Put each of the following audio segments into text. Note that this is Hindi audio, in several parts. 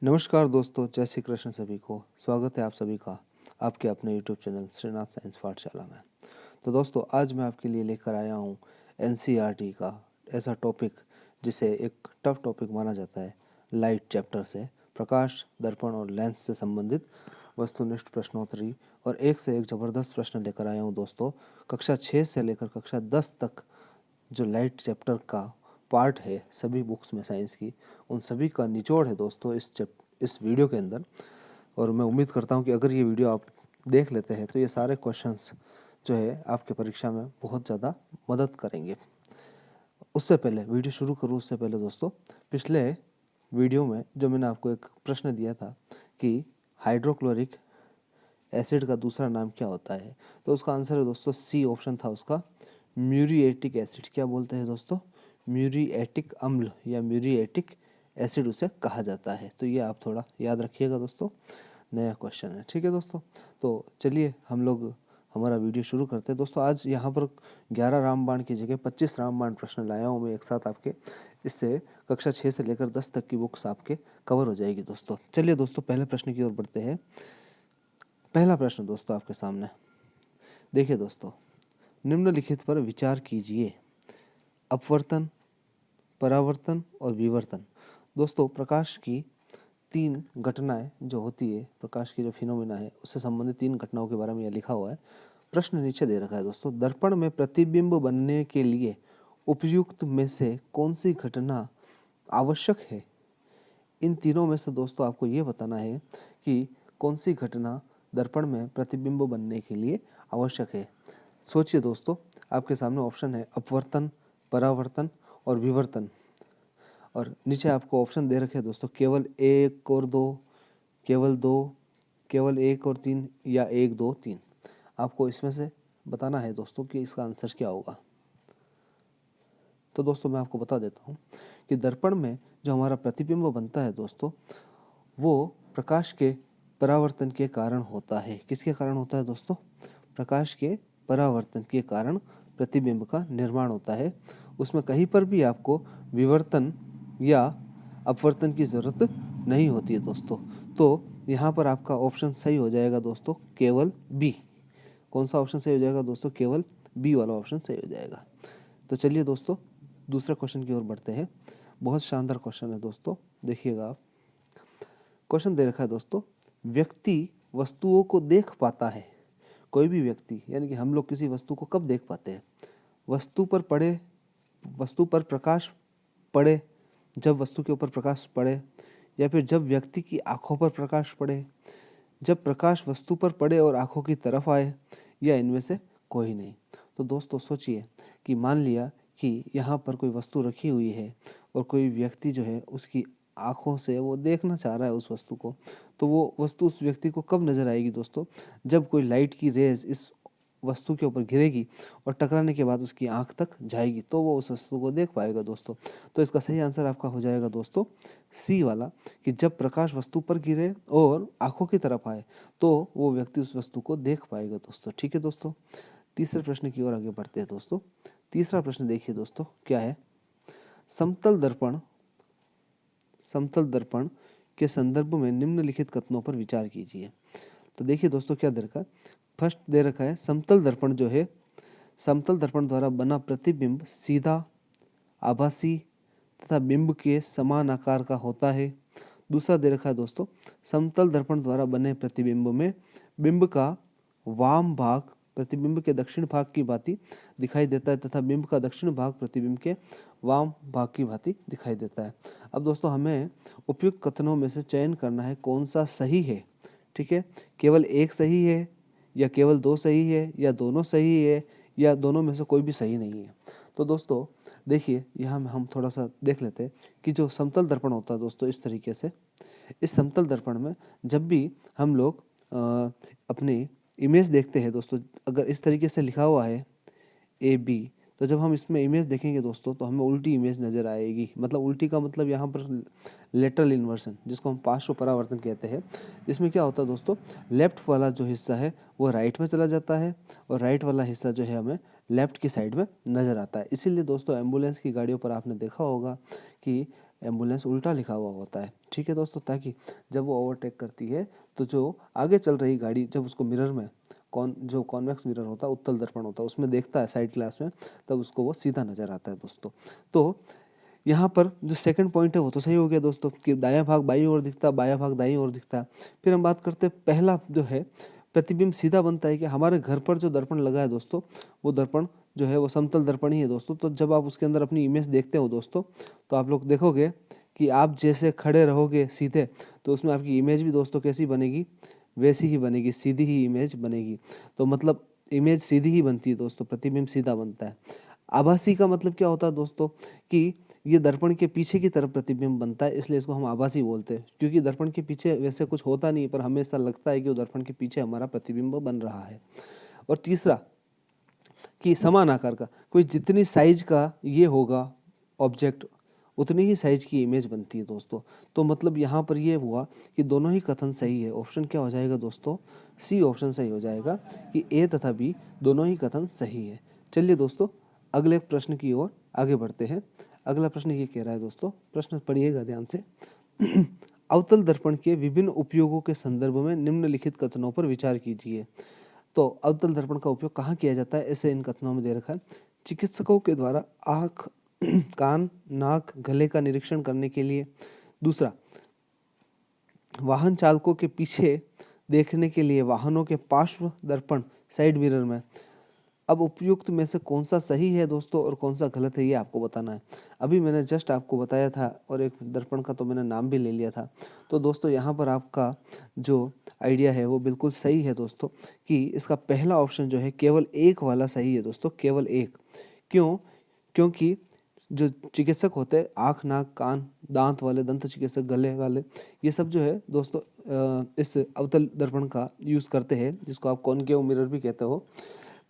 नमस्कार दोस्तों, जय श्री कृष्ण सभी को। स्वागत है आप सभी का आपके अपने यूट्यूब चैनल श्रीनाथ साइंस पाठशाला में। तो दोस्तों, आज मैं आपके लिए लेकर आया हूँ एनसीईआरटी का ऐसा टॉपिक जिसे एक टफ टॉपिक माना जाता है। लाइट चैप्टर से प्रकाश, दर्पण और लेंस से संबंधित वस्तुनिष्ठ प्रश्नोत्तरी और एक से एक ज़बरदस्त प्रश्न लेकर आया हूँ दोस्तों। कक्षा 6 से लेकर कक्षा 10 तक जो लाइट चैप्टर का पार्ट है सभी बुक्स में साइंस की, उन सभी का निचोड़ है दोस्तों इस वीडियो के अंदर। और मैं उम्मीद करता हूं कि अगर ये वीडियो आप देख लेते हैं तो ये सारे क्वेश्चंस जो है आपके परीक्षा में बहुत ज़्यादा मदद करेंगे। उससे पहले वीडियो शुरू करूं उससे पहले दोस्तों, पिछले वीडियो में जो मैंने आपको एक प्रश्न दिया था कि हाइड्रोक्लोरिक एसिड का दूसरा नाम क्या होता है, तो उसका आंसर है दोस्तों सी ऑप्शन था उसका, म्यूरिएटिक एसिड। क्या बोलते हैं दोस्तों? म्यूरिएटिक अम्ल या म्यूरिएटिक एसिड उसे कहा जाता है। तो ये आप थोड़ा याद रखिएगा दोस्तों, नया क्वेश्चन है। ठीक है दोस्तों, तो चलिए हम लोग हमारा वीडियो शुरू करते हैं दोस्तों। आज यहाँ पर 11 रामबाण की जगह 25 रामबाण प्रश्न लाया हूँ मैं एक साथ आपके। इससे कक्षा 6 से लेकर 10 तक की बुक्स आपके कवर हो जाएगी दोस्तों। चलिए दोस्तों, पहले प्रश्न की ओर बढ़ते हैं। पहला प्रश्न दोस्तों आपके सामने देखिए दोस्तों, निम्नलिखित पर विचार कीजिए। अपवर्तन, परावर्तन और विवर्तन। दोस्तों, प्रकाश की 3 घटनाएं जो होती है, प्रकाश की जो फिनोमिना है उससे संबंधित 3 घटनाओं के बारे में यह लिखा हुआ है। प्रश्न नीचे दे रखा है दोस्तों, दर्पण में प्रतिबिंब बनने के लिए उपयुक्त में से कौन सी घटना आवश्यक है? इन तीनों में से दोस्तों आपको ये बताना है कि कौन सी घटना दर्पण में प्रतिबिंब बनने के लिए आवश्यक है। सोचिए दोस्तों, आपके सामने ऑप्शन है अपवर्तन, परावर्तन और विवर्तन। और नीचे आपको ऑप्शन दे रखे हैं दोस्तों, केवल 1 और 2, केवल 2, केवल 1 और 3 या 1, 2, 3। आपको इसमें से बताना है दोस्तों कि इसका आंसर क्या होगा। तो दोस्तों मैं आपको बता देता हूँ कि दर्पण में जो हमारा प्रतिबिंब बनता है दोस्तों, वो प्रकाश के परावर्तन के कारण होता है। किसके कारण होता है दोस्तों? प्रकाश के परावर्तन के कारण प्रतिबिंब का निर्माण होता है। उसमें कहीं पर भी आपको विवर्तन या अपवर्तन की ज़रूरत नहीं होती है दोस्तों। तो यहाँ पर आपका ऑप्शन सही हो जाएगा दोस्तों, केवल बी। कौन सा ऑप्शन सही हो जाएगा दोस्तों? केवल बी वाला ऑप्शन सही हो जाएगा। तो चलिए दोस्तों, दूसरे क्वेश्चन की ओर बढ़ते हैं। बहुत शानदार क्वेश्चन है दोस्तों, देखिएगा आप। क्वेश्चन दे रखा है दोस्तों, व्यक्ति वस्तुओं को देख पाता है। कोई भी व्यक्ति, यानी कि हम लोग किसी वस्तु को कब देख पाते हैं? वस्तु पर प्रकाश पड़े, जब वस्तु के ऊपर प्रकाश पड़े, या फिर जब व्यक्ति की आंखों पर प्रकाश पड़े, जब प्रकाश वस्तु पर पड़े और आंखों की तरफ आए, या इनमें से कोई नहीं। तो दोस्तों सोचिए कि मान लिया कि यहाँ पर कोई वस्तु रखी हुई है और कोई व्यक्ति जो है उसकी आंखों से वो देखना चाह रहा है उस वस्तु को, तो वो वस्तु उस व्यक्ति को कब नजर आएगी दोस्तों? जब कोई लाइट की रेज इस वस्तु के ऊपर गिरेगी और टकराने के बाद उसकी आंख तक जाएगी, तो वो उस वस्तु को देख पाएगा दोस्तों। तो इसका सही आंसर आपका हो जाएगा दोस्तों सी वाला, कि जब प्रकाश वस्तु पर गिरे और आंखों की तरफ आए तो वो व्यक्ति उस वस्तु को देख पाएगा दोस्तों। ठीक है दोस्तों, तीसरे प्रश्न की ओर आगे बढ़ते हैं दोस्तों। तीसरा प्रश्न देखिए दोस्तों क्या है। समतल दर्पण समतल दर्पण के संदर्भ में निम्नलिखित कथनों पर विचार कीजिए। तो देखिए दोस्तों क्या दे रखा है। फर्स्ट दे रखा है, समतल दर्पण जो है, समतल दर्पण द्वारा बना प्रतिबिंब सीधा, आभासी तथा बिंब के समान आकार का होता है। दूसरा दे रखा है दोस्तों, समतल दर्पण द्वारा बने प्रतिबिंब में बिंब का वाम भाग प्रतिबिंब के दक्षिण भाग की भांति दिखाई देता है तथा बिंब का दक्षिण भाग प्रतिबिंब के वाम भाग की भांति दिखाई देता है। अब दोस्तों हमें उपयुक्त कथनों में से चयन करना है कौन सा सही है। ठीक है, केवल एक सही है, या केवल 2 सही है, या दोनों सही है, या दोनों में से कोई भी सही नहीं है। तो दोस्तों देखिए, यहाँ में हम थोड़ा सा देख लेते हैं कि जो समतल दर्पण होता है दोस्तों, इस तरीके से, इस समतल दर्पण में जब भी हम लोग अपनी इमेज देखते हैं दोस्तों, अगर इस तरीके से लिखा हुआ है ए बी, तो जब हम इसमें इमेज देखेंगे दोस्तों तो हमें उल्टी इमेज नज़र आएगी। मतलब उल्टी का मतलब यहाँ पर लेटरल इन्वर्सन, जिसको हम पार्श्व परावर्तन कहते हैं। इसमें क्या होता है दोस्तों, लेफ्ट वाला जो हिस्सा है वो राइट में चला जाता है और राइट वाला हिस्सा जो है हमें लेफ्ट की साइड में नज़र आता है। इसीलिए दोस्तों एम्बुलेंस की गाड़ियों पर आपने देखा होगा कि एम्बुलेंस उल्टा लिखा हुआ होता है। ठीक है दोस्तों, ताकि जब वो ओवरटेक करती है तो जो आगे चल रही गाड़ी जब उसको मिरर में जो कॉन्वेक्स मिरर होता है, उत्तल दर्पण होता है, उसमें देखता है साइड ग्लास में, तब उसको वो सीधा नजर आता है दोस्तों। तो यहाँ पर जो सेकंड पॉइंट है वो तो सही हो गया दोस्तों कि दायां भाग बाईं ओर दिखता है, बायां भाग दाईं ओर दिखता है। फिर हम बात करते हैं पहला जो है प्रतिबिंब सीधा बनता है कि हमारे घर पर जो दर्पण लगा है दोस्तों, वो दर्पण जो है वो समतल दर्पण ही है दोस्तों। तो जब आप उसके अंदर अपनी इमेज देखते हो दोस्तों, तो आप लोग देखोगे कि आप जैसे खड़े रहोगे सीधे, तो उसमें आपकी इमेज भी दोस्तों कैसी बनेगी, वैसी ही बनेगी, सीधी ही इमेज बनेगी। तो मतलब इमेज सीधी ही बनती है दोस्तों, प्रतिबिंब सीधा बनता है। आभासी का मतलब क्या होता है दोस्तों कि ये दर्पण के पीछे की तरफ प्रतिबिंब बनता है, इसलिए इसको हम आभासी बोलते हैं, क्योंकि दर्पण के पीछे वैसे कुछ होता नहीं, पर हमें ऐसा लगता है कि वो दर्पण के पीछे हमारा प्रतिबिंब बन रहा है। और तीसरा कि समान आकार का, कोई जितनी साइज का ये होगा ऑब्जेक्ट, उतनी ही साइज की इमेज बनती है दोस्तों। तो मतलब यहाँ पर ये हुआ कि दोनों ही कथन सही है। ऑप्शन क्या हो जाएगा दोस्तों, सी ऑप्शन सही हो जाएगा कि ए तथा बी दोनों ही कथन सही है। चलिए दोस्तों अगले प्रश्न की ओर आगे बढ़ते हैं। अगला प्रश्न ये कह रहा है दोस्तों, प्रश्न पढ़िएगा ध्यान से। अवतल दर्पण के विभिन्न उपयोगों के संदर्भ में निम्नलिखित कथनों पर विचार कीजिए। तो अवतल दर्पण का उपयोग कहाँ किया जाता है, ऐसे इन कथनों में दे रखा है। चिकित्सकों के द्वारा आँख, कान, नाक, गले का निरीक्षण करने के लिए। दूसरा, वाहन चालकों के पीछे देखने के लिए वाहनों के पार्श्व दर्पण साइड मिरर में। अब उपयुक्त में से कौन सा सही है दोस्तों और कौन सा गलत है, ये आपको बताना है। अभी मैंने जस्ट आपको बताया था और एक दर्पण का तो मैंने नाम भी ले लिया था। तो दोस्तों यहाँ पर आपका जो आइडिया है वो बिल्कुल सही है दोस्तों, कि इसका पहला ऑप्शन जो है केवल एक वाला सही है दोस्तों, केवल एक। क्यों? क्योंकि जो चिकित्सक होते हैं, आँख, नाक, कान, दांत वाले, दंत चिकित्सक, गले वाले, ये सब जो है दोस्तों इस अवतल दर्पण का यूज़ करते हैं, जिसको आप कॉनकेव मिरर भी कहते हो।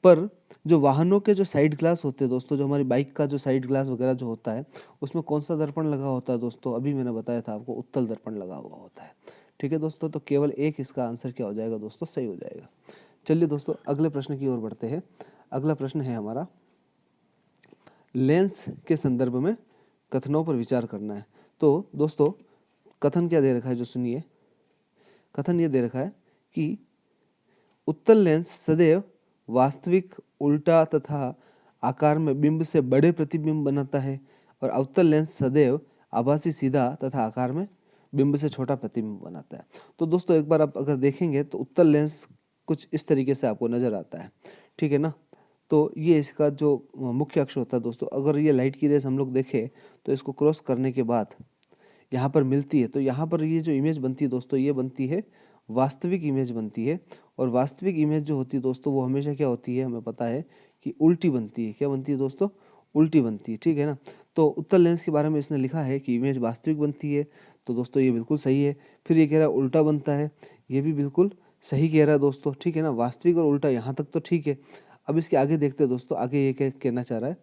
पर जो वाहनों के जो साइड ग्लास होते हैं दोस्तों, जो हमारी बाइक का जो साइड ग्लास वगैरह जो होता है, उसमें कौन सा दर्पण लगा होता है दोस्तों, अभी मैंने बताया था आपको, उत्तल दर्पण लगा हुआ होता है। ठीक है दोस्तों, तो केवल एक इसका आंसर क्या हो जाएगा दोस्तों, सही हो जाएगा। चलिए दोस्तों अगले प्रश्न की ओर बढ़ते हैं। अगला प्रश्न है हमारा, लेंस के संदर्भ में कथनों पर विचार करना है। तो दोस्तों कथन क्या दे रखा है, जो सुनिए। कथन ये दे रखा है कि उत्तल लेंस सदैव वास्तविक, उल्टा तथा आकार में बिंब से बड़े प्रतिबिंब बनाता है, और अवतल लेंस सदैव आभासी, सीधा तथा आकार में बिंब से छोटा प्रतिबिंब बनाता है। तो दोस्तों एक बार आप अगर देखेंगे तो उत्तल लेंस कुछ इस तरीके से आपको नजर आता है। ठीक है ना। तो ये इसका जो मुख्य अक्ष होता है दोस्तों, अगर ये लाइट की रेस हम लोग देखें तो इसको क्रॉस करने के बाद यहाँ पर मिलती है, तो यहाँ पर ये जो इमेज बनती है दोस्तों, ये बनती है वास्तविक इमेज बनती है। और वास्तविक इमेज जो होती है दोस्तों, वो हमेशा क्या होती है, हमें पता है कि उल्टी बनती है। क्या बनती है दोस्तों, उल्टी बनती है। ठीक है ना। तो उत्तल लेंस के बारे में इसने लिखा है कि इमेज वास्तविक बनती है, तो दोस्तों ये बिल्कुल सही है। फिर ये कह रहा है उल्टा बनता है, ये भी बिल्कुल सही कह रहा है दोस्तों। ठीक है ना, वास्तविक और उल्टा यहाँ तक तो ठीक है। अब इसके आगे देखते हैं दोस्तों, आगे ये क्या कहना चाह रहा है।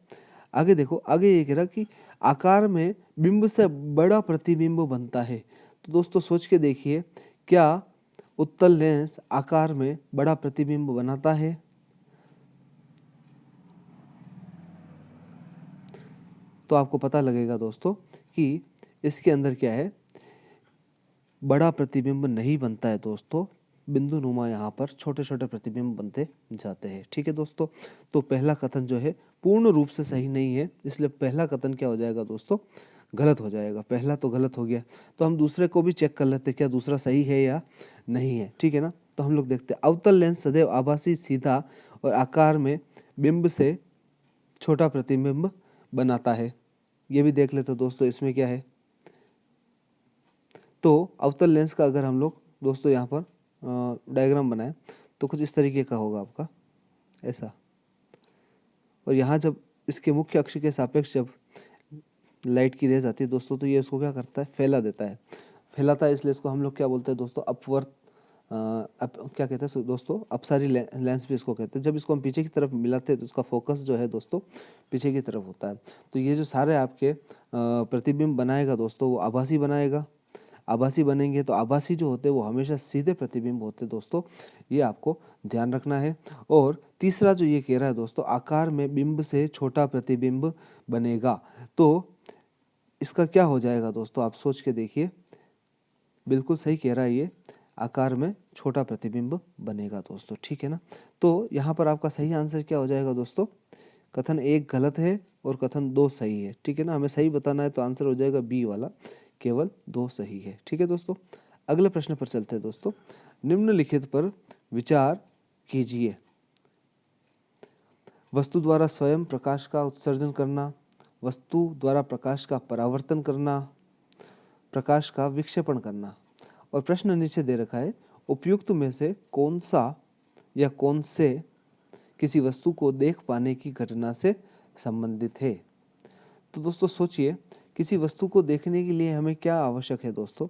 आगे देखो, आगे ये कह रहा कि आकार में बिंब से बड़ा प्रतिबिंब बनता है। तो दोस्तों सोच के देखिए, क्या उत्तल लेंस आकार में बड़ा प्रतिबिंब बनाता है? तो आपको पता लगेगा दोस्तों कि इसके अंदर क्या है, बड़ा प्रतिबिंब नहीं बनता है दोस्तों, बिंदु नुमा यहाँ पर छोटे छोटे प्रतिबिंब बनते जाते हैं। ठीक है दोस्तों, तो पहला कथन जो है पूर्ण रूप से सही नहीं है, इसलिए पहला कथन क्या हो जाएगा दोस्तों, गलत हो जाएगा। पहला तो गलत हो गया, तो हम दूसरे को भी चेक कर लेते हैं क्या दूसरा सही है या नहीं है। ठीक है ना। तो हम लोग देखते हैं, अवतल लेंस सदैव आभासी, सीधा और आकार में बिंब से छोटा प्रतिबिंब बनाता है। ये भी देख लेते दोस्तों, इसमें क्या है। तो अवतल लेंस का अगर हम लोग दोस्तों यहाँ पर डायग्राम बनाए तो कुछ इस तरीके का होगा आपका, ऐसा। और यहाँ जब इसके मुख्य अक्ष के सापेक्ष जब लाइट की रेज आती है दोस्तों, तो ये उसको क्या करता है, फैला देता है। फैलाता है, इसलिए इसको हम लोग क्या बोलते हैं दोस्तों, अपवर्त क्या कहते हैं दोस्तों, अपसारी लेंस भी इसको कहते हैं। जब इसको हम पीछे की तरफ मिलाते हैं तो इसका फोकस जो है दोस्तों पीछे की तरफ होता है। तो ये जो सारे आपके प्रतिबिंब बनाएगा दोस्तों, वो आभासी बनाएगा। आभासी बनेंगे तो आभासी जो होते हैं वो हमेशा सीधे प्रतिबिंब होते हैं दोस्तों, ये आपको ध्यान रखना है। और तीसरा जो ये कह रहा है दोस्तों, आकार में बिंब से छोटा प्रतिबिंब बनेगा, तो इसका क्या हो जाएगा दोस्तों, आप सोच के देखिए। बिल्कुल सही कह रहा है, ये आकार में छोटा प्रतिबिंब बनेगा दोस्तों, ठीक है ना। तो यहाँ पर आपका सही आंसर क्या हो जाएगा दोस्तों, कथन 1 गलत है और कथन 2 सही है, ठीक है ना। हमें सही बताना है तो आंसर हो जाएगा बी वाला, केवल 2 सही है, ठीक है दोस्तों। अगले प्रश्न पर चलते हैं दोस्तों। निम्नलिखित पर विचार कीजिए। वस्तु द्वारा स्वयं प्रकाश का उत्सर्जन करना, वस्तु द्वारा प्रकाश का परावर्तन करना, प्रकाश का विक्षेपण करना। और प्रश्न नीचे दे रखा है, उपयुक्त में से कौन सा या कौन से किसी वस्तु को देख पाने की घटना से संबंधित है। तो दोस्तों सोचिए, किसी वस्तु को देखने के लिए हमें क्या आवश्यक है दोस्तों।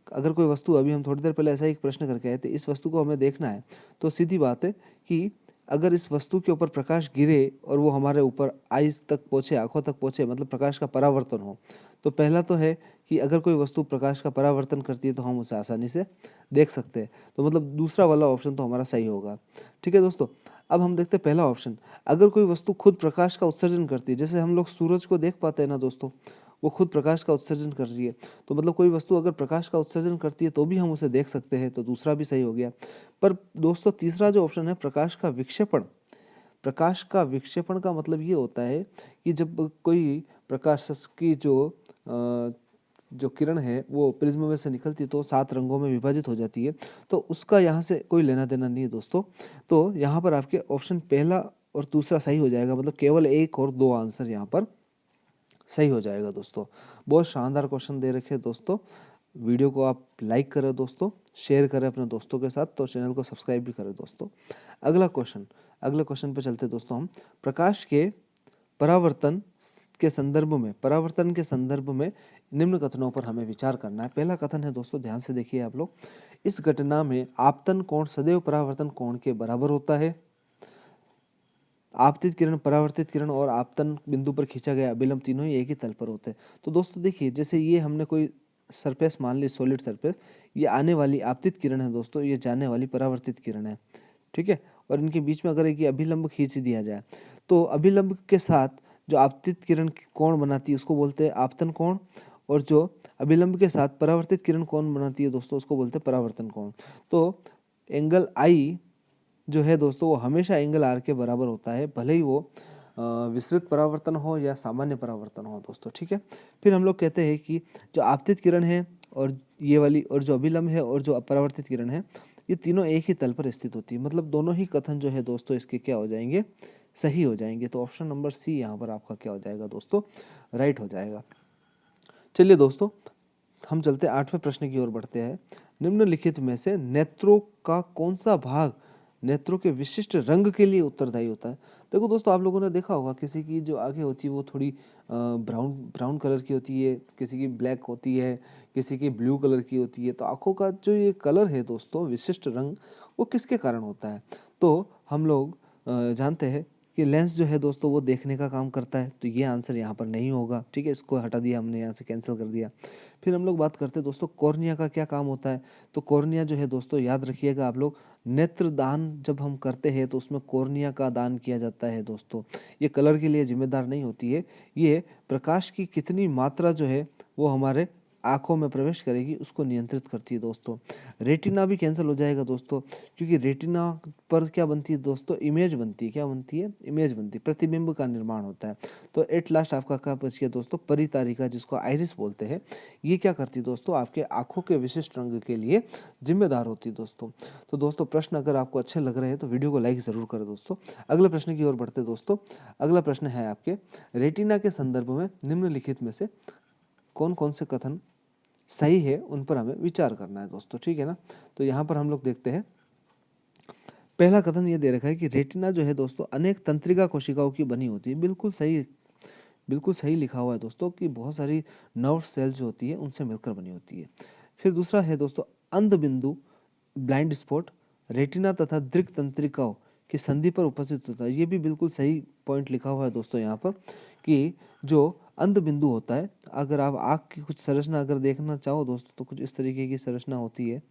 अगर कोई वस्तु, अभी हम थोड़ी देर पहले ऐसा एक प्रश्न करके आए थे, इस वस्तु को हमें देखना है, तो सीधी बात है कि अगर इस वस्तु के ऊपर प्रकाश गिरे और वो हमारे ऊपर आइज तक पहुँचे, आंखों तक पहुँचे, मतलब प्रकाश का परावर्तन हो, तो पहला तो है कि अगर कोई वस्तु प्रकाश का परावर्तन करती है तो हम उसे आसानी से देख सकते हैं। तो मतलब दूसरा वाला ऑप्शन तो हमारा सही होगा, ठीक है दोस्तों। अब हम देखते हैं पहला ऑप्शन, अगर कोई वस्तु खुद प्रकाश का उत्सर्जन करती है, जैसे हम लोग सूरज को देख पाते हैं ना दोस्तों, वो खुद प्रकाश का उत्सर्जन कर रही है, तो मतलब कोई वस्तु अगर प्रकाश का उत्सर्जन करती है तो भी हम उसे देख सकते हैं, तो दूसरा भी सही हो गया। पर दोस्तों तीसरा जो ऑप्शन है, प्रकाश का विक्षेपण, प्रकाश का विक्षेपण का मतलब ये होता है कि जब कोई प्रकाश की जो किरण है वो प्रिज्म में से निकलती है तो 7 रंगों में विभाजित हो जाती है, तो उसका यहाँ से कोई लेना देना नहीं है दोस्तों। तो यहाँ पर आपके ऑप्शन पहला और दूसरा सही हो जाएगा, मतलब केवल 1 और 2 आंसर यहाँ पर सही हो जाएगा दोस्तों। बहुत शानदार क्वेश्चन दे रखे हैं दोस्तों। वीडियो को आप लाइक करें दोस्तों, शेयर करें अपने दोस्तों के साथ, तो चैनल को सब्सक्राइब भी करें दोस्तों। अगले क्वेश्चन पे चलते दोस्तों हम। प्रकाश के परावर्तन परावर्तन के संदर्भ में निम्न कथनों पर हमें विचार करना है। पहला कथन है दोस्तों, ध्यान से देखिए आप लोग, इस घटना में आपतन कोण सदैव परावर्तन कोण के बराबर होता है। आपतित किरण, परावर्तित किरण और आपतन बिंदु पर खींचा गया अभिलंब तीनों ही एक ही तल पर होते हैं। तो दोस्तों देखिए, जैसे ये हमने कोई सरफेस मान ली, सॉलिड सरफेस, ये आने वाली आपतित किरण है दोस्तों, ये जाने वाली परावर्तित किरण है, ठीक है। और इनके बीच में अगर एक अभिलंब खींच दिया जाए, तो अभिलंब के साथ जो आपतित किरण कोण बनाती है उसको बोलते हैं आपतन कोण, और जो अभिलंब के साथ परावर्तित किरण कोण बनाती है दोस्तों उसको बोलते हैं परावर्तन कोण। तो एंगल आई जो है दोस्तों वो हमेशा एंगल आर के बराबर होता है, भले ही वो विस्तृत परावर्तन हो या सामान्य परावर्तन हो दोस्तों, ठीक है। फिर हम लोग कहते हैं कि जो आपतित किरण है और ये वाली, और जो अभिलंब है और जो अपरावर्तित किरण है, ये तीनों एक ही तल पर स्थित होती है, मतलब दोनों ही कथन जो है दोस्तों इसके क्या हो जाएंगे, सही हो जाएंगे। तो ऑप्शन नंबर सी यहाँ पर आपका क्या हो जाएगा दोस्तों, राइट हो जाएगा। चलिए दोस्तों, हम चलते 8वें प्रश्न की ओर बढ़ते हैं। निम्नलिखित में से नेत्रों का कौन सा भाग नेत्रों के विशिष्ट रंग के लिए उत्तरदायी होता है। देखो दोस्तों, आप लोगों ने देखा होगा किसी की जो आंखें होती है वो थोड़ी ब्राउन ब्राउन कलर की होती है, किसी की ब्लैक होती है, किसी की ब्लू कलर की होती है। तो आंखों का जो ये कलर है दोस्तों, विशिष्ट रंग, वो किसके कारण होता है। तो हम लोग जानते हैं कि लेंस जो है दोस्तों वो देखने का काम करता है, तो ये आंसर यहाँ पर नहीं होगा, ठीक है, इसको हटा दिया हमने, यहाँ से कैंसिल कर दिया। फिर हम लोग बात करते हैं दोस्तों कॉर्निया का क्या काम होता है। तो कॉर्निया जो है दोस्तों, याद रखिएगा आप लोग, नेत्र दान जब हम करते हैं तो उसमें कॉर्निया का दान किया जाता है दोस्तों। ये कलर के लिए जिम्मेदार नहीं होती है, ये प्रकाश की कितनी मात्रा जो है वो हमारे आंखों में प्रवेश करेगी उसको नियंत्रित करती है दोस्तों। रेटिना भी कैंसिल हो जाएगा दोस्तों, क्योंकि रेटिना पर क्या बनती है दोस्तों, इमेज बनती है। क्या बनती है, इमेज बनती है, प्रतिबिंब का निर्माण होता है। तो एट लास्ट आपका क्या बच गया दोस्तों, परितारिका, जिसको आइरिस बोलते हैं। ये क्या करती है दोस्तों, आपके आंखों के विशिष्ट रंग के लिए जिम्मेदार होती है दोस्तों। तो दोस्तों प्रश्न अगर आपको अच्छे लग रहे हैं तो वीडियो को लाइक ज़रूर करें दोस्तों। अगले प्रश्न की ओर बढ़ते दोस्तों। अगला प्रश्न है आपके, रेटिना के संदर्भ में निम्नलिखित में से कौन कौन से कथन सही है उन पर हमें विचार करना है दोस्तों, ठीक है ना। तो यहाँ पर हम लोग देखते हैं, पहला कथन ये दे रखा है कि रेटिना जो है दोस्तों अनेक तंत्रिका कोशिकाओं की बनी होती है। बिल्कुल सही लिखा हुआ है दोस्तों कि बहुत सारी नर्व सेल जो होती है उनसे मिलकर बनी होती है। फिर दूसरा है दोस्तों, अंध बिंदु, ब्लाइंड स्पॉट, रेटिना तथा दृक तंत्रिकाओं की संधि पर उपस्थित होता है। ये भी बिल्कुल सही पॉइंट लिखा हुआ है दोस्तों यहाँ पर, कि जो अंध बिंदु होता है, अगर आप आँख की कुछ संरचना अगर देखना चाहो दोस्तों तो कुछ इस तरीके की संरचना होती है।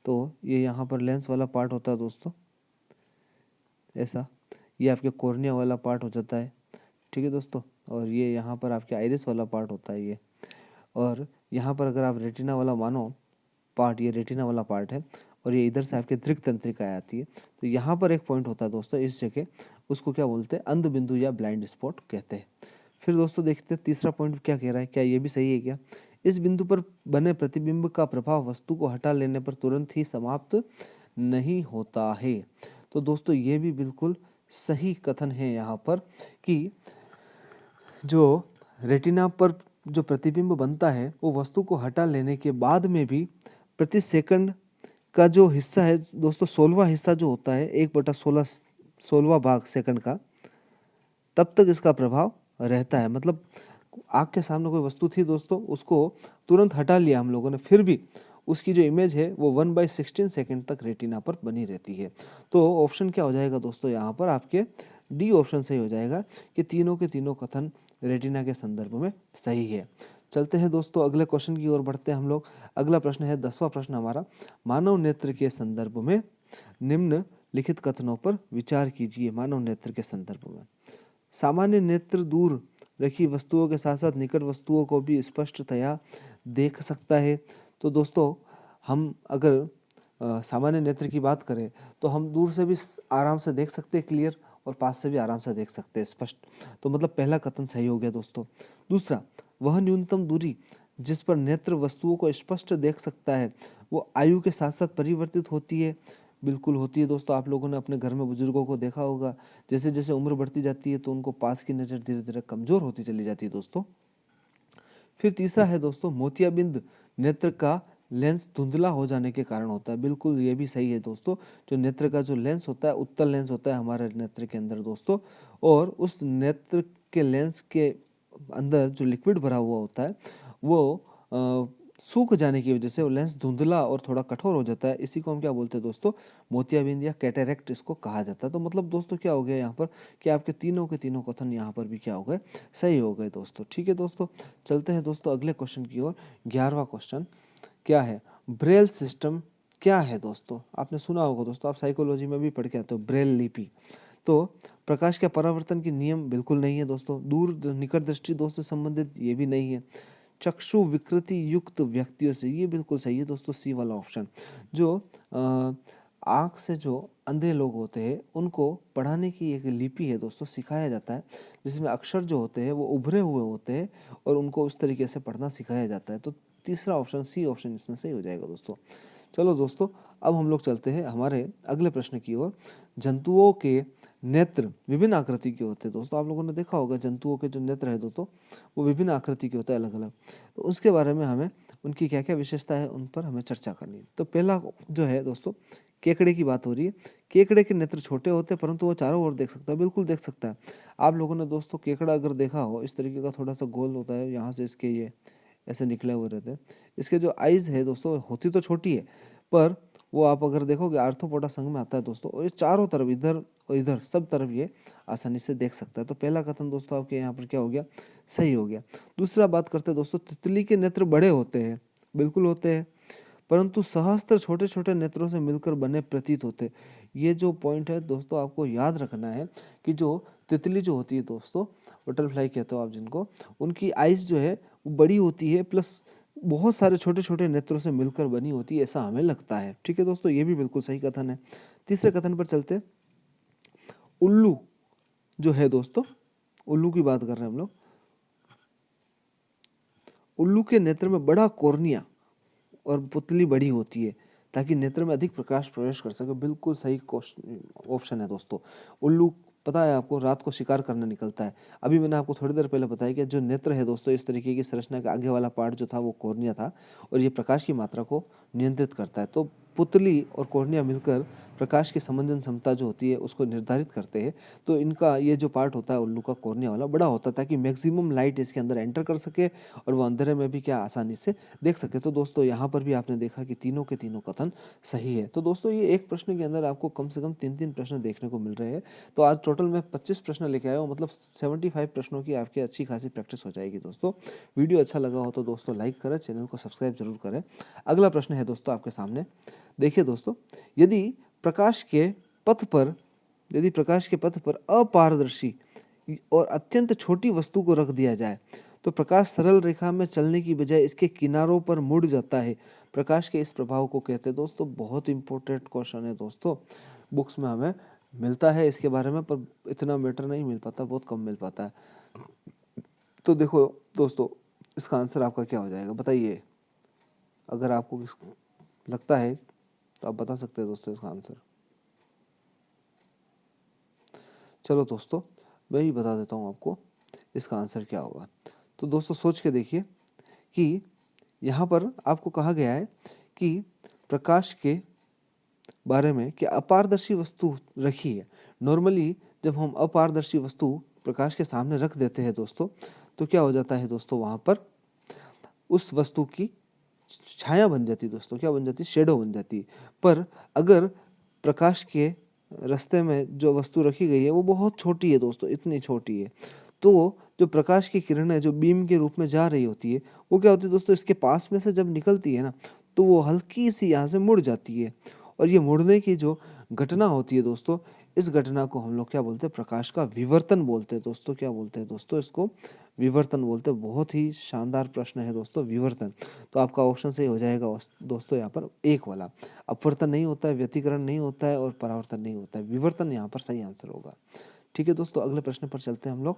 तो ये यहाँ पर लेंस वाला पार्ट होता है दोस्तों, ऐसा, ये आपके कॉर्निया वाला पार्ट हो जाता है, ठीक है दोस्तों। और ये यहाँ पर आपके आइरिस वाला पार्ट होता है ये। और यहाँ पर अगर आप रेटिना वाला मानो पार्ट, ये रेटिना वाला पार्ट है और ये इधर से आपके दृक तंत्रिका आती है। तो यहाँ पर एक पॉइंट होता है दोस्तों इस जगह, उसको क्या बोलते हैं, अंध बिंदु या ब्लाइंड स्पॉट कहते हैं। फिर दोस्तों देखते हैं तीसरा पॉइंट क्या कह रहा है, क्या ये भी सही है क्या। इस बिंदु पर बने प्रतिबिंब का प्रभाव वस्तु को हटा लेने पर तुरंत ही समाप्त नहीं होता है। तो दोस्तों ये भी बिल्कुल सही कथन है यहाँ पर कि जो रेटिना पर जो प्रतिबिंब बनता है वो वस्तु को हटा लेने के बाद में भी प्रति सेकंड का जो हिस्सा है दोस्तों, 16वां हिस्सा जो होता है 1/16, 16वां भाग सेकंड का, तब तक इसका प्रभाव रहता है। मतलब आँख के सामने कोई वस्तु थी दोस्तों, उसको तुरंत हटा लिया हम लोगों ने, फिर भी उसकी जो इमेज है वो 1/16 सेकंड तक रेटिना पर बनी रहती है। तो ऑप्शन क्या हो जाएगा दोस्तों, यहाँ पर आपके डी ऑप्शन सही हो जाएगा कि तीनों के तीनों कथन रेटिना के संदर्भ में सही है। चलते हैं दोस्तों अगले क्वेश्चन की ओर बढ़ते हैं हम लोग। अगला प्रश्न है 10वां प्रश्न हमारा, मानव नेत्र के संदर्भ में निम्न लिखित कथनों पर विचार कीजिए। मानव नेत्र के संदर्भ में सामान्य नेत्र दूर रखी वस्तुओं के साथ साथ निकट वस्तुओं को भी स्पष्टतया देख सकता है। तो दोस्तों हम अगर सामान्य नेत्र की बात करें तो हम दूर से भी आराम से देख सकते हैं क्लियर, और पास से भी आराम से देख सकते हैं स्पष्ट। तो मतलब पहला कथन सही हो गया दोस्तों। दूसरा, वह न्यूनतम दूरी जिस पर नेत्र वस्तुओं को स्पष्ट देख सकता है वो आयु के साथ साथ परिवर्तित होती है। बिल्कुल होती है दोस्तों। आप लोगों ने अपने घर में बुजुर्गों को देखा होगा, जैसे जैसे उम्र बढ़ती जाती है तो उनको पास की नज़र धीरे धीरे कमज़ोर होती चली जाती है दोस्तों। फिर तीसरा है दोस्तों, मोतियाबिंद नेत्र का लेंस धुंधला हो जाने के कारण होता है। बिल्कुल ये भी सही है दोस्तों। जो नेत्र का जो लेंस होता है, उत्तल लेंस होता है हमारे नेत्र के अंदर दोस्तों, और उस नेत्र के लेंस के अंदर जो लिक्विड भरा हुआ होता है वो सूख जाने की वजह से वो लेंस धुंधला और थोड़ा कठोर हो जाता है। इसी को हम क्या बोलते हैं दोस्तों, मोतियाबिंद या कैटरेक्ट इसको कहा जाता है। तो मतलब दोस्तों क्या हो गया यहाँ पर कि आपके तीनों के तीनों कथन यहाँ पर भी क्या हो गए, सही हो गए दोस्तों। ठीक है दोस्तों, चलते हैं दोस्तों अगले क्वेश्चन की ओर। 11वां क्वेश्चन क्या है, ब्रेल सिस्टम क्या है दोस्तों। आपने सुना होगा दोस्तों, आप साइकोलॉजी में भी पढ़ के आते हो, ब्रेल लिपि। तो प्रकाश के परावर्तन के नियम बिल्कुल नहीं है दोस्तों। दूर निकट दृष्टि दोस्त से संबंधित ये भी नहीं है। चक्षु विकृति युक्त व्यक्तियों से, ये बिल्कुल सही है दोस्तों, सी वाला ऑप्शन। जो आँख से जो अंधे लोग होते हैं उनको पढ़ाने की एक लिपि है दोस्तों, सिखाया जाता है, जिसमें अक्षर जो होते हैं वो उभरे हुए होते हैं और उनको उस तरीके से पढ़ना सिखाया जाता है। तो तीसरा ऑप्शन, सी ऑप्शन इसमें सही हो जाएगा दोस्तों। चलो दोस्तों, अब हम लोग चलते हैं हमारे अगले प्रश्न की ओर। जंतुओं के नेत्र विभिन्न आकृति के होते हैं दोस्तों। आप लोगों ने देखा होगा जंतुओं के जो नेत्र है दोस्तों वो विभिन्न आकृति के होते हैं, अलग अलग। तो उसके बारे में हमें उनकी क्या क्या विशेषता है उन पर हमें चर्चा करनी है। तो पहला जो है दोस्तों, केकड़े की बात हो रही है। केकड़े के नेत्र छोटे होते हैं परंतु वो चारों ओर देख सकता है, बिल्कुल देख सकता है। आप लोगों ने दोस्तों केकड़ा अगर देखा हो, इस तरीके का थोड़ा सा गोल होता है, यहाँ से इसके ये ऐसे निकले हुए रहते हैं। इसके जो आइज़ है दोस्तों, होती तो छोटी है पर वो आप अगर देखोगे आर्थ्रोपोडा संघ में आता है दोस्तों, और ये चारों तरफ इधर और इधर सब तरफ ये आसानी से देख सकता है। तो पहला कथन दोस्तों आपके यहाँ पर क्या हो गया, सही हो गया। दूसरा बात करते हैं दोस्तों, तितली के नेत्र बड़े होते हैं, बिल्कुल होते हैं, परंतु सहस्त्र छोटे छोटे नेत्रों से मिलकर बने प्रतीत होते। ये जो पॉइंट है दोस्तों आपको याद रखना है कि जो तितली जो होती है दोस्तों, बटरफ्लाई कहते हो आप जिनको, उनकी आइज़ जो है वो बड़ी होती है प्लस बहुत सारे छोटे छोटे नेत्रों से मिलकर बनी होती है, ऐसा हमें लगता है। ठीक है दोस्तों, ये भी बिल्कुल सही कथन है। तीसरे कथन पर चलते हैं। उल्लू जो है दोस्तों, उल्लू की बात कर रहे हैं हम लोग। उल्लू के नेत्र में बड़ा कॉर्निया और पुतली बड़ी होती है ताकि नेत्र में अधिक प्रकाश प्रवेश कर सके। बिल्कुल सही ऑप्शन है दोस्तों। उल्लू पता है आपको, रात को शिकार करने निकलता है। अभी मैंने आपको थोड़ी देर पहले बताया कि जो नेत्र है दोस्तों, इस तरीके की संरचना का आगे वाला पार्ट जो था वो कॉर्निया था और ये प्रकाश की मात्रा को नियंत्रित करता है। तो पुतली और कॉर्निया मिलकर प्रकाश की समंजन क्षमता जो होती है उसको निर्धारित करते हैं। तो इनका ये जो पार्ट होता है उल्लू का, कॉर्निया वाला, बड़ा होता है ताकि मैक्सिमम लाइट इसके अंदर एंटर कर सके और वो अंधेरे में भी क्या आसानी से देख सके। तो दोस्तों यहाँ पर भी आपने देखा कि तीनों के तीनों कथन सही है। तो दोस्तों ये एक प्रश्न के अंदर आपको कम से कम 3-3 प्रश्न देखने को मिल रहे हैं। तो आज टोटल मैं 25 प्रश्न लेके आया हूँ, मतलब 75 प्रश्नों की आपकी अच्छी खासी प्रैक्टिस हो जाएगी दोस्तों। वीडियो अच्छा लगा हो तो दोस्तों लाइक करें, चैनल को सब्सक्राइब जरूर करें। अगला प्रश्न है दोस्तों आपके सामने, देखिए दोस्तों, यदि प्रकाश के पथ पर अपारदर्शी और अत्यंत छोटी वस्तु को रख दिया जाए तो प्रकाश सरल रेखा में चलने की बजाय इसके किनारों पर मुड़ जाता है। प्रकाश के इस प्रभाव को कहते हैं दोस्तों। बहुत इंपॉर्टेंट क्वेश्चन है दोस्तों, बुक्स में हमें मिलता है इसके बारे में, पर इतना मैटर नहीं मिल पाता, बहुत कम मिल पाता है। तो देखो दोस्तों, इसका आंसर आपका क्या हो जाएगा बताइए। अगर आपको लगता है तो आप बता सकते हैं दोस्तों इसका आंसर। चलो दोस्तों, मैं ही बता देता हूँ आपको इसका आंसर क्या होगा। तो दोस्तों सोच के देखिए कि यहाँ पर आपको कहा गया है कि प्रकाश के बारे में कि अपारदर्शी वस्तु रखी है। नॉर्मली जब हम अपारदर्शी वस्तु प्रकाश के सामने रख देते हैं दोस्तों, तो क्या हो जाता है दोस्तों, वहाँ पर उस वस्तु की छाया बन जाती है दोस्तों। क्या बन जाती है? शेडो बन जाती है। पर अगर प्रकाश के रास्ते में जो वस्तु रखी गई है वो बहुत छोटी है दोस्तों, इतनी छोटी है, तो जो प्रकाश की किरणें जो बीम के रूप में जा रही होती है, वो क्या होती है दोस्तों, इसके पास में से जब निकलती है ना, तो वो हल्की सी यहाँ से मुड़ जाती है। और ये मुड़ने की जो घटना होती है दोस्तों, इस घटना को हम लोग क्या बोलते हैं? प्रकाश का विवर्तन बोलते हैं दोस्तों। क्या बोलते हैं दोस्तों? इसको विवर्तन बोलते हैं। बहुत ही शानदार प्रश्न है दोस्तों, विवर्तन। तो आपका ऑप्शन सही हो जाएगा दोस्तों यहाँ पर एक वाला। अपवर्तन नहीं होता है, व्यतिकरण नहीं होता है और परावर्तन नहीं होता है, विवर्तन यहाँ पर सही आंसर होगा। ठीक है दोस्तों, अगले प्रश्न पर चलते हैं हम लोग।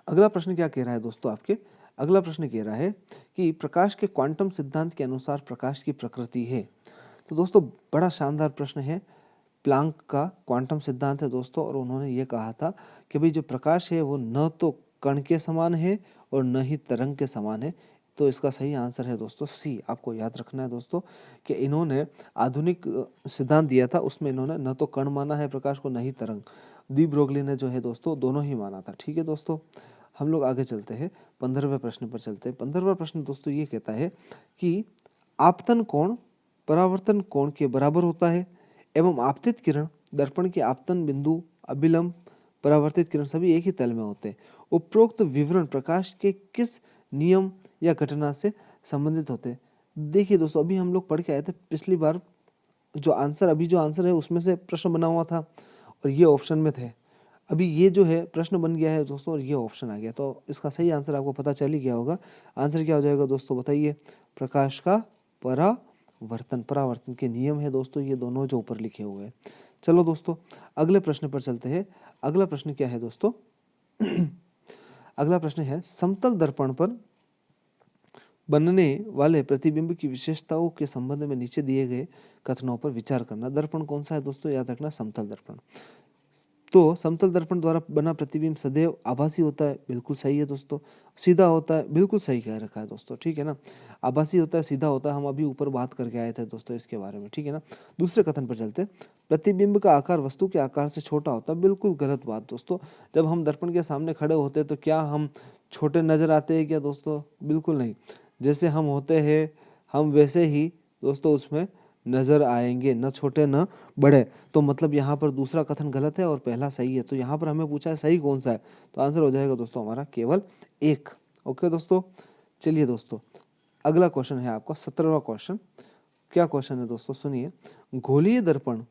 अगला प्रश्न क्या कह रहा है दोस्तों आपके? अगला प्रश्न कह रहा है कि प्रकाश के क्वांटम सिद्धांत के अनुसार प्रकाश की प्रकृति है। तो दोस्तों बड़ा शानदार प्रश्न है। प्लांक का क्वांटम सिद्धांत है दोस्तों, और उन्होंने ये कहा था कि भाई जो प्रकाश है वो न तो कण के समान है और न ही तरंग के समान है। तो इसका सही आंसर है दोस्तों सी। आपको याद रखना है दोस्तों कि इन्होंने आधुनिक सिद्धांत दिया था, उसमें इन्होंने न तो कण माना है प्रकाश को, न ही तरंग। दी ब्रोगली ने जो है दोस्तों दोनों ही माना था। ठीक है दोस्तों, हम लोग आगे चलते हैं, 15वें प्रश्न पर चलते हैं। 15वां प्रश्न दोस्तों ये कहता है कि आपतन कोण परावर्तन कोण के बराबर होता है एवं आपतित किरण दर्पण के आपतन बिंदु, अभिलंब, परावर्तित किरण सभी एक ही तल में होते हैं। उपरोक्त विवरण प्रकाश के किस नियम या घटना से संबंधित होते हैं? देखिए दोस्तों, अभी हम लोग पढ़ के आए थे पिछली बार, जो आंसर है उसमें से प्रश्न बना हुआ था और ये ऑप्शन में थे। अभी ये जो है प्रश्न बन गया है दोस्तों और ये ऑप्शन आ गया, तो इसका सही आंसर आपको पता चल ही गया होगा। आंसर क्या हो जाएगा दोस्तों बताइए? प्रकाश का परावर्तन, परावर्तन के नियम है दोस्तों ये दोनों जो ऊपर लिखे हुए हैं। चलो दोस्तों अगले प्रश्न पर चलते हैं। अगला प्रश्न क्या है दोस्तों? अगला प्रश्न है समतल दर्पण पर बनने वाले प्रतिबिंब की विशेषताओं के संबंध में नीचे दिए गए कथनों पर विचार करना। दर्पण कौन सा है दोस्तों? याद रखना, समतल दर्पण। तो समतल दर्पण द्वारा बना प्रतिबिंब सदैव आभासी होता है, बिल्कुल सही है दोस्तों। सीधा होता है, बिल्कुल सही कह रखा है दोस्तों, ठीक है ना। आभासी होता है, सीधा होता है, हम अभी ऊपर बात करके आए थे दोस्तों इसके बारे में, ठीक है ना। दूसरे कथन पर चलते हैं। प्रतिबिंब का आकार वस्तु के आकार से छोटा होता है, बिल्कुल गलत बात दोस्तों। जब हम दर्पण के सामने खड़े होते हैं तो क्या हम छोटे नजर आते हैं क्या दोस्तों? बिल्कुल नहीं। जैसे हम होते हैं हम वैसे ही दोस्तों उसमें नजर आएंगे, न छोटे न बड़े। तो मतलब यहाँ पर दूसरा कथन गलत है और पहला सही है। तो यहाँ पर हमें पूछा है सही कौन सा है, तो आंसर हो जाएगा दोस्तों हमारा केवल एक। ओके दोस्तों, चलिए दोस्तों अगला क्वेश्चन है आपका 17वां क्वेश्चन। क्या क्वेश्चन है दोस्तों सुनिए। गोलीय दर्पण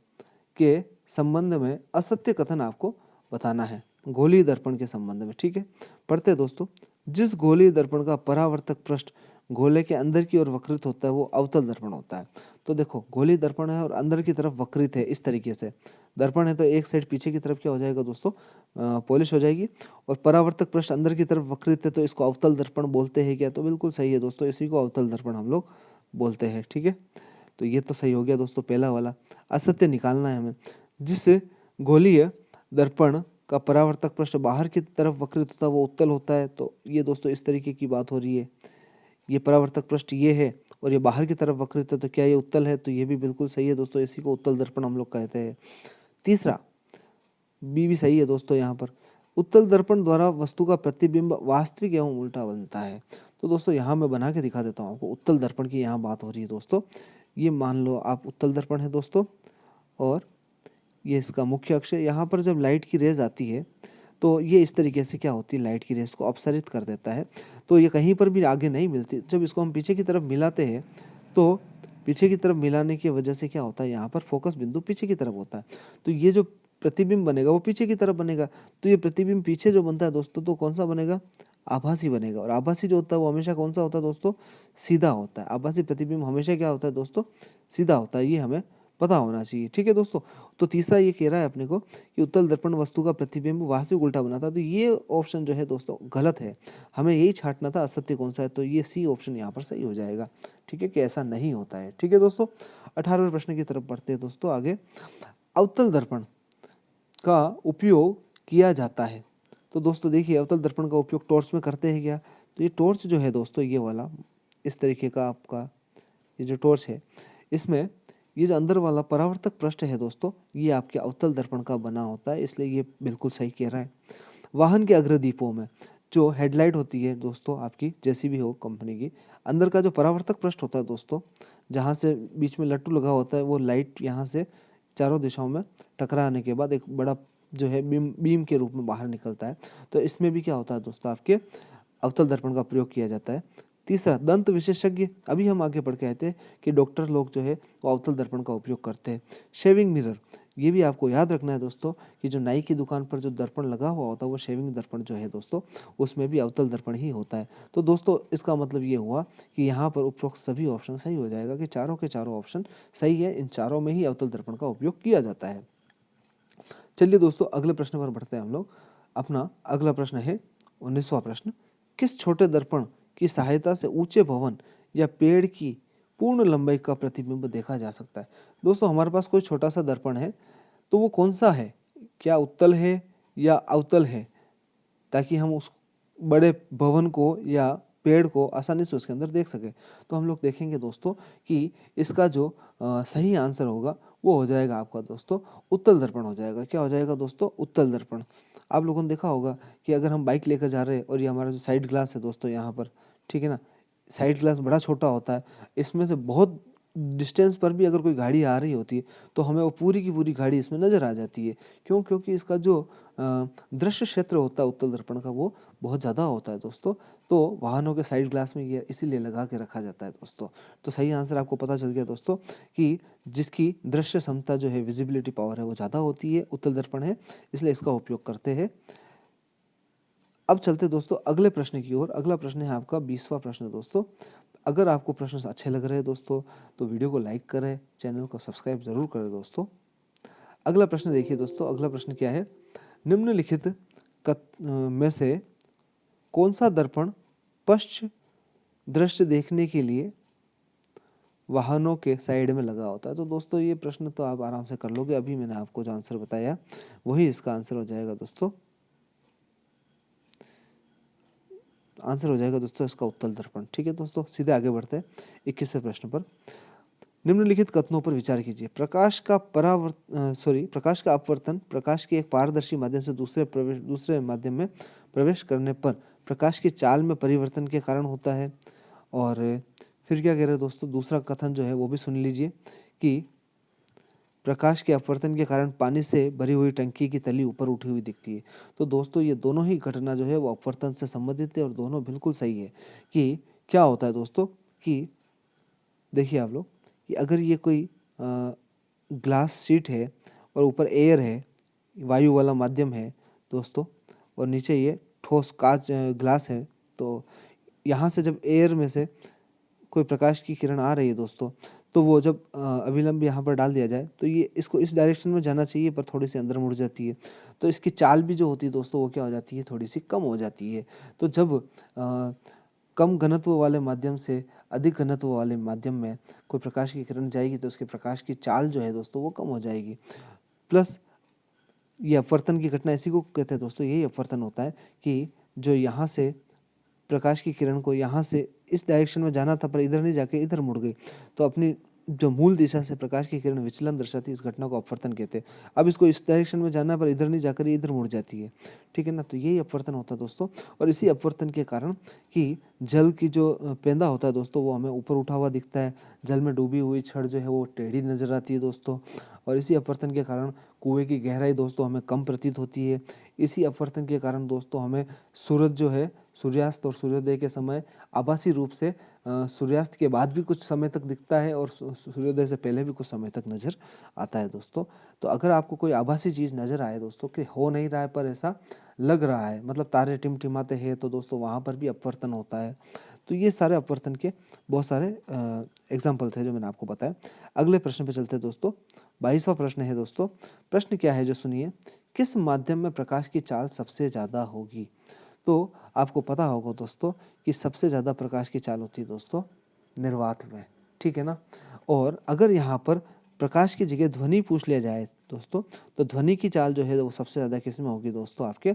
के संबंध में असत्य कथन आपको बताना है। गोलीय दर्पण के संबंध में, ठीक है, पढ़ते हैं दोस्तों। जिस गोलीय दर्पण का परावर्तक पृष्ठ गोले के अंदर की ओर वक्रित होता है वो अवतल दर्पण होता है। तो देखो गोलीय दर्पण है और अंदर की तरफ वक्रित है, इस तरीके से दर्पण है तो एक साइड पीछे की तरफ क्या हो जाएगा दोस्तों? पॉलिश हो जाएगी। और परावर्तक पृष्ठ अंदर की तरफ वक्रित है तो इसको अवतल दर्पण बोलते हैं क्या? तो बिल्कुल सही है दोस्तों, इसी को अवतल दर्पण हम लोग बोलते हैं, ठीक है। तो ये तो सही हो गया दोस्तों पहला वाला। असत्य निकालना है हमें। जिस गोलीय दर्पण का परावर्तक पृष्ठ बाहर की तरफ वक्रित होता है वो उत्तल होता है। तो ये दोस्तों इस तरीके की बात हो रही है। ये परावर्तक पृष्ठ ये है और ये बाहर की तरफ वक्रित है, तो क्या ये उत्तल है? तो ये भी बिल्कुल सही है दोस्तों, इसी को उत्तल दर्पण हम लोग कहते हैं। तीसरा बी भी सही है दोस्तों। यहाँ पर उत्तल दर्पण द्वारा वस्तु का प्रतिबिंब वास्तविक एवं उल्टा बनता है। तो दोस्तों यहाँ मैं बना के दिखा देता हूँ आपको। उत्तल दर्पण की यहाँ बात हो रही है दोस्तों। ये मान लो आप उत्तल दर्पण है दोस्तों और ये इसका मुख्य अक्ष है। यहाँ पर जब लाइट की रेज आती है तो ये इस तरीके से क्या होती है, लाइट की रेस को अपसरित कर देता है। तो ये कहीं पर भी आगे नहीं मिलती। जब इसको हम पीछे की तरफ मिलाते हैं तो पीछे की तरफ मिलाने की वजह से क्या होता है, यहाँ पर फोकस बिंदु पीछे की तरफ होता है। तो ये जो प्रतिबिंब बनेगा वो पीछे की तरफ बनेगा। तो ये प्रतिबिंब पीछे जो बनता है दोस्तों, तो कौन सा बनेगा? आभासी बनेगा। और आभासी जो होता है वो हमेशा कौन सा होता है दोस्तों? सीधा होता है। आभासी प्रतिबिंब हमेशा क्या होता है दोस्तों? सीधा होता है। ये हमें पता होना चाहिए, ठीक है दोस्तों। तो तीसरा ये कह रहा है अपने को कि उत्तल दर्पण वस्तु का प्रतिबिंब वास्तविक उल्टा बनाता है। तो ये ऑप्शन जो है दोस्तों गलत है। हमें यही छांटना था असत्य कौन सा है, तो ये सी ऑप्शन यहाँ पर सही हो जाएगा, ठीक है, कि ऐसा नहीं होता है, ठीक है दोस्तों। 18वें प्रश्न की तरफ बढ़ते हैं दोस्तों आगे। अवतल दर्पण का उपयोग किया जाता है। तो दोस्तों देखिए, अवतल दर्पण का उपयोग टॉर्च में करते हैं क्या? तो ये टॉर्च जो है दोस्तों, ये वाला इस तरीके का आपका ये जो टॉर्च है, इसमें ये जो अंदर वाला परावर्तक पृष्ठ है दोस्तों, ये आपके अवतल दर्पण का बना होता है, इसलिए ये बिल्कुल सही कह रहा है। वाहन के अग्रदीपों में जो हेडलाइट होती है दोस्तों आपकी, जैसी भी हो कंपनी की, अंदर का जो परावर्तक पृष्ठ होता है दोस्तों, जहाँ से बीच में लट्टू लगा होता है, वो लाइट यहाँ से चारों दिशाओं में टकराने के बाद एक बड़ा जो है बीम के रूप में बाहर निकलता है। तो इसमें भी क्या होता है दोस्तों, आपके अवतल दर्पण का प्रयोग किया जाता है। तीसरा, दंत विशेषज्ञ, अभी हम आगे बढ़ के आए थे कि डॉक्टर लोग जो है वो अवतल दर्पण का उपयोग करते हैं। शेविंग मिरर, ये भी आपको याद रखना है दोस्तों कि जो नाई की दुकान पर जो दर्पण लगा हुआ होता है, वो शेविंग दर्पण जो है दोस्तों, उसमें भी अवतल दर्पण ही होता है। तो दोस्तों इसका मतलब ये हुआ कि यहाँ पर उपरोक्त सभी ऑप्शन सही हो जाएगा, कि चारों के चारों ऑप्शन सही है, इन चारों में ही अवतल दर्पण का उपयोग किया जाता है। चलिए दोस्तों अगले प्रश्न पर बढ़ते हैं हम लोग। अपना अगला प्रश्न है 19वां प्रश्न। किस छोटे दर्पण की सहायता से ऊंचे भवन या पेड़ की पूर्ण लंबाई का प्रतिबिंब देखा जा सकता है? दोस्तों हमारे पास कोई छोटा सा दर्पण है, तो वो कौन सा है? क्या उत्तल है या अवतल है, ताकि हम उस बड़े भवन को या पेड़ को आसानी से उसके अंदर देख सकें। तो हम लोग देखेंगे दोस्तों कि इसका जो सही आंसर होगा वो हो जाएगा आपका दोस्तों उत्तल दर्पण हो जाएगा। क्या हो जाएगा दोस्तों? उत्तल दर्पण। आप लोगों ने देखा होगा कि अगर हम बाइक लेकर जा रहे हैं और ये हमारा जो साइड ग्लास है दोस्तों यहाँ पर, ठीक है ना, साइड ग्लास बड़ा छोटा होता है, इसमें से बहुत डिस्टेंस पर भी अगर कोई गाड़ी आ रही होती है तो हमें वो पूरी की पूरी गाड़ी इसमें नज़र आ जाती है। क्यों? क्योंकि इसका जो दृश्य क्षेत्र होता है उत्तल दर्पण का, वो बहुत ज़्यादा होता है दोस्तों। तो वाहनों के साइड ग्लास में ये इसीलिए लगा के रखा जाता है दोस्तों। तो सही आंसर आपको पता चल गया दोस्तों कि जिसकी दृश्य क्षमता जो है, विजिबिलिटी पावर है, वो ज़्यादा होती है, उत्तल दर्पण है, इसलिए इसका उपयोग करते हैं। अब चलते दोस्तों अगले प्रश्न की ओर। अगला प्रश्न है आपका 20वां प्रश्न दोस्तों। अगर आपको प्रश्न अच्छे लग रहे हैं दोस्तों, तो वीडियो को लाइक करें, चैनल को सब्सक्राइब जरूर करें दोस्तों। अगला प्रश्न देखिए दोस्तों, अगला प्रश्न क्या है? निम्नलिखित में से कौन सा दर्पण पश्च दृश्य देखने के लिए वाहनों के साइड में लगा होता है? तो दोस्तों ये प्रश्न तो आप आराम से कर लोगे, अभी मैंने आपको जो आंसर बताया वही इसका आंसर हो जाएगा दोस्तों। आंसर हो जाएगा दोस्तों इसका उत्तल दर्पण, ठीक है दोस्तों। सीधे आगे बढ़ते हैं 21वें प्रश्न पर। निम्नलिखित कथनों पर विचार कीजिए। प्रकाश का अपवर्तन प्रकाश के एक पारदर्शी माध्यम से दूसरे माध्यम में प्रवेश करने पर प्रकाश की चाल में परिवर्तन के कारण होता है। और फिर क्या कह रहे हैं दोस्तों, दूसरा कथन जो है वो भी सुन लीजिए कि प्रकाश के अपवर्तन के कारण पानी से भरी हुई टंकी की तली ऊपर उठी हुई दिखती है। तो दोस्तों ये दोनों ही घटना जो है वो अपवर्तन से संबंधित है और दोनों बिल्कुल सही है। कि क्या होता है दोस्तों कि देखिए आप लोग कि अगर ये कोई ग्लास शीट है और ऊपर एयर है, वायु वाला माध्यम है दोस्तों, और नीचे ये ठोस कांच ग्लास है, तो यहाँ से जब एयर में से कोई प्रकाश की किरण आ रही है दोस्तों, तो वो जब अभिलंब यहाँ पर डाल दिया जाए तो ये इसको इस डायरेक्शन में जाना चाहिए, पर थोड़ी सी अंदर मुड़ जाती है। तो इसकी चाल भी जो होती है दोस्तों, वो क्या हो जाती है, थोड़ी सी कम हो जाती है। तो जब कम घनत्व वाले माध्यम से अधिक घनत्व वाले माध्यम में कोई प्रकाश की किरण जाएगी तो उसके प्रकाश की चाल जो है दोस्तों वो कम हो जाएगी। प्लस ये अपवर्तन की घटना इसी को कहते हैं दोस्तों, यही अपवर्तन होता है कि जो यहाँ से प्रकाश की किरण को यहाँ से इस डायरेक्शन में जाना था पर इधर नहीं जाके इधर मुड़ गई, तो अपनी जो मूल दिशा से प्रकाश की किरण विचलन दर्शाती है, इस घटना को अपवर्तन कहते हैं। अब इसको इस डायरेक्शन में जाना पर इधर नहीं जाकर ये इधर मुड़ जाती है, ठीक है ना। तो यही अपवर्तन होता है दोस्तों। और इसी अपवर्तन के कारण कि जल की जो पेंदा होता है दोस्तों, वो हमें ऊपर उठा हुआ दिखता है, जल में डूबी हुई छड़ जो है वो टेढ़ी नजर आती है दोस्तों। और इसी अपवर्तन के कारण कुएं की गहराई दोस्तों हमें कम प्रतीत होती है। इसी अपवर्तन के कारण दोस्तों हमें सूरज जो है, सूर्यास्त और सूर्योदय के समय आभासी रूप से सूर्यास्त के बाद भी कुछ समय तक दिखता है और सूर्योदय से पहले भी कुछ समय तक नज़र आता है दोस्तों। तो अगर आपको कोई आभासी चीज़ नज़र आए दोस्तों कि हो नहीं रहा है पर ऐसा लग रहा है, मतलब तारे टिमटिमाते हैं, तो दोस्तों वहाँ पर भी अपवर्तन होता है। तो ये सारे अपवर्तन के बहुत सारे एग्जाम्पल थे जो मैंने आपको बताया। अगले प्रश्न पे चलते हैं दोस्तों। 22वां प्रश्न है दोस्तों। प्रश्न क्या है जो सुनिए, किस माध्यम में प्रकाश की चाल सबसे ज़्यादा होगी? तो आपको पता होगा दोस्तों कि सबसे ज़्यादा प्रकाश की चाल होती है दोस्तों निर्वात में, ठीक है ना। और अगर यहाँ पर प्रकाश की जगह ध्वनि पूछ लिया जाए दोस्तों, तो ध्वनि की चाल जो है वो सबसे ज़्यादा किस में होगी दोस्तों? आपके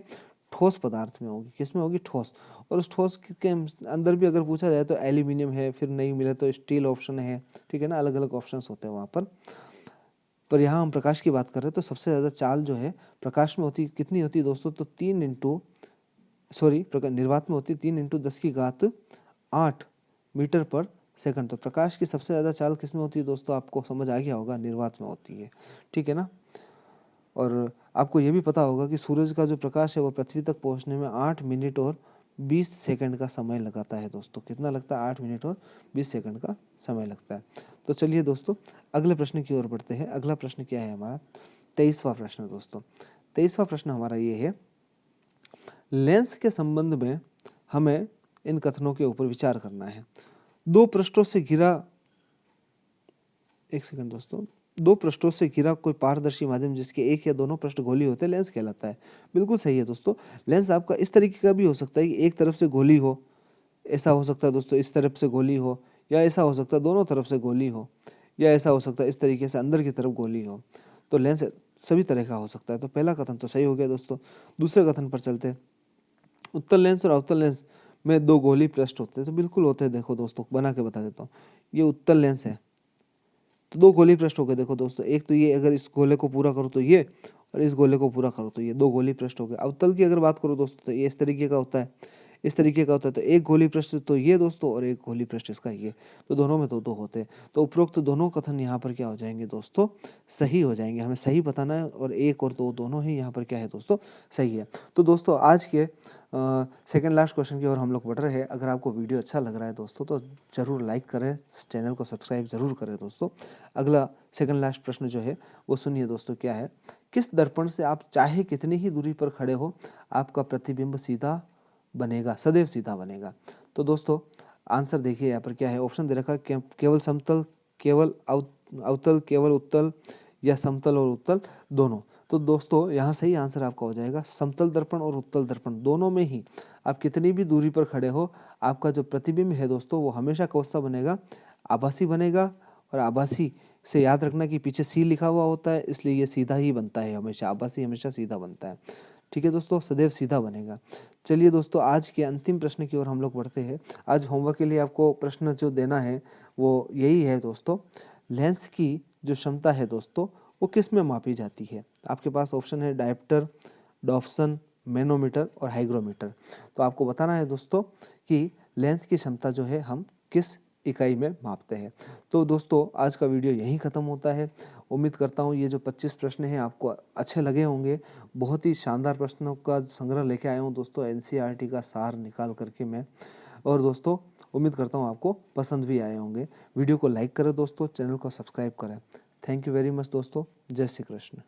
ठोस पदार्थ में होगी। किस में होगी? ठोस। और उस ठोस के अंदर भी अगर पूछा जाए तो एल्यूमिनियम है, फिर नहीं मिले तो स्टील ऑप्शन है, ठीक है ना। अलग अलग ऑप्शंस होते हैं वहाँ पर यहाँ हम प्रकाश की बात कर रहे हैं, तो सबसे ज़्यादा चाल जो है प्रकाश में होती कितनी होती है दोस्तों? तो निर्वात में होती 3 × 10⁸ मीटर पर सेकंड। तो प्रकाश की सबसे ज़्यादा चाल किस में होती है दोस्तों? आपको समझ आ गया होगा, निर्वात में होती है, ठीक है ना। और आपको ये भी पता होगा कि सूरज का जो प्रकाश है वो पृथ्वी तक पहुंचने में 8 मिनट और 20 सेकंड का समय लगाता है दोस्तों। कितना लगता है? 8 मिनट और 20 सेकंड का समय लगता है। तो चलिए दोस्तों अगले प्रश्न की ओर बढ़ते हैं। अगला प्रश्न क्या है हमारा? 23वां प्रश्न दोस्तों। 23वां प्रश्न हमारा ये है, लेंस के संबंध में हमें इन कथनों के ऊपर विचार करना है। दो पृष्ठों से घिरा कोई पारदर्शी माध्यम जिसके एक या दोनों पृष्ठ गोली होते हैं लेंस कहलाता है। बिल्कुल सही है दोस्तों। लेंस आपका इस तरीके का भी हो सकता है कि एक तरफ से गोली हो, ऐसा हो सकता है दोस्तों, इस तरफ से गोली हो, या ऐसा हो सकता है दोनों तरफ से गोली हो, या ऐसा हो सकता है इस तरीके से अंदर की तरफ गोली हो। तो लेंस सभी तरह का हो सकता है। तो पहला कथन तो सही हो गया दोस्तों। दूसरे कथन पर चलते हैं। उत्तल लेंस और अवतल लेंस में दो गोली पृष्ठ होते हैं। तो बिल्कुल होते हैं। देखो दोस्तों बना के बता देता हूँ। ये उत्तल लेंस है तो दो गोली पृष्ठ हो गए। देखो दोस्तों, एक तो ये, अगर इस गोले को पूरा करो तो ये, और इस गोले को पूरा करो तो ये, दो गोली पृष्ठ हो गए। अवतल की अगर बात करो दोस्तों तो ये इस तरीके का होता है, इस तरीके का होता है। तो एक गोली पृष्ठ तो ये दोस्तों, और एक गोली पृष्ठ इसका ये। तो दोनों में दो होते हैं। तो उपरोक्त दोनों कथन यहाँ पर क्या हो जाएंगे दोस्तों? सही हो जाएंगे। हमें सही बताना है, और एक और दो दोनों ही यहाँ पर क्या है दोस्तों? सही है। तो दोस्तों आज के सेकंड लास्ट क्वेश्चन की ओर हम लोग बढ़ रहे हैं। अगर आपको वीडियो अच्छा लग रहा है दोस्तों तो ज़रूर लाइक करें, चैनल को सब्सक्राइब ज़रूर करें दोस्तों। अगला सेकंड लास्ट प्रश्न जो है वो सुनिए दोस्तों, क्या है? किस दर्पण से आप चाहे कितनी ही दूरी पर खड़े हो, आपका प्रतिबिंब सीधा बनेगा, सदैव सीधा बनेगा? तो दोस्तों आंसर देखिए यहाँ पर क्या है। ऑप्शन दे रखा है, केवल समतल, केवल अवतल, केवल उत्तल, या समतल और उत्तल दोनों। तो दोस्तों यहाँ सही आंसर आपका हो जाएगा समतल दर्पण और उत्तल दर्पण, दोनों में ही आप कितनी भी दूरी पर खड़े हो, आपका जो प्रतिबिंब है दोस्तों वो हमेशा कौन सा बनेगा? आभासी बनेगा। और आभासी से याद रखना कि पीछे सी लिखा हुआ होता है, इसलिए ये सीधा ही बनता है हमेशा। आभासी हमेशा सीधा बनता है, ठीक है दोस्तों, सदैव सीधा बनेगा। चलिए दोस्तों आज के अंतिम प्रश्न की ओर हम लोग बढ़ते हैं। आज होमवर्क के लिए आपको प्रश्न जो देना है वो यही है दोस्तों, लेंस की जो क्षमता है दोस्तों वो किस में मापी जाती है? आपके पास ऑप्शन है डायप्टर, डॉप्सन, मैनोमीटर और हाइग्रोमीटर। तो आपको बताना है दोस्तों कि लेंस की क्षमता जो है हम किस इकाई में मापते हैं। तो दोस्तों आज का वीडियो यहीं ख़त्म होता है। उम्मीद करता हूँ ये जो 25 प्रश्न हैं आपको अच्छे लगे होंगे। बहुत ही शानदार प्रश्नों का संग्रह लेके आया हूँ दोस्तों, एनसीईआरटी का सार निकाल करके मैं। और दोस्तों उम्मीद करता हूँ आपको पसंद भी आए होंगे। वीडियो को लाइक करें दोस्तों, चैनल को सब्सक्राइब करें। थैंक यू वेरी मच दोस्तों। जय श्री कृष्ण।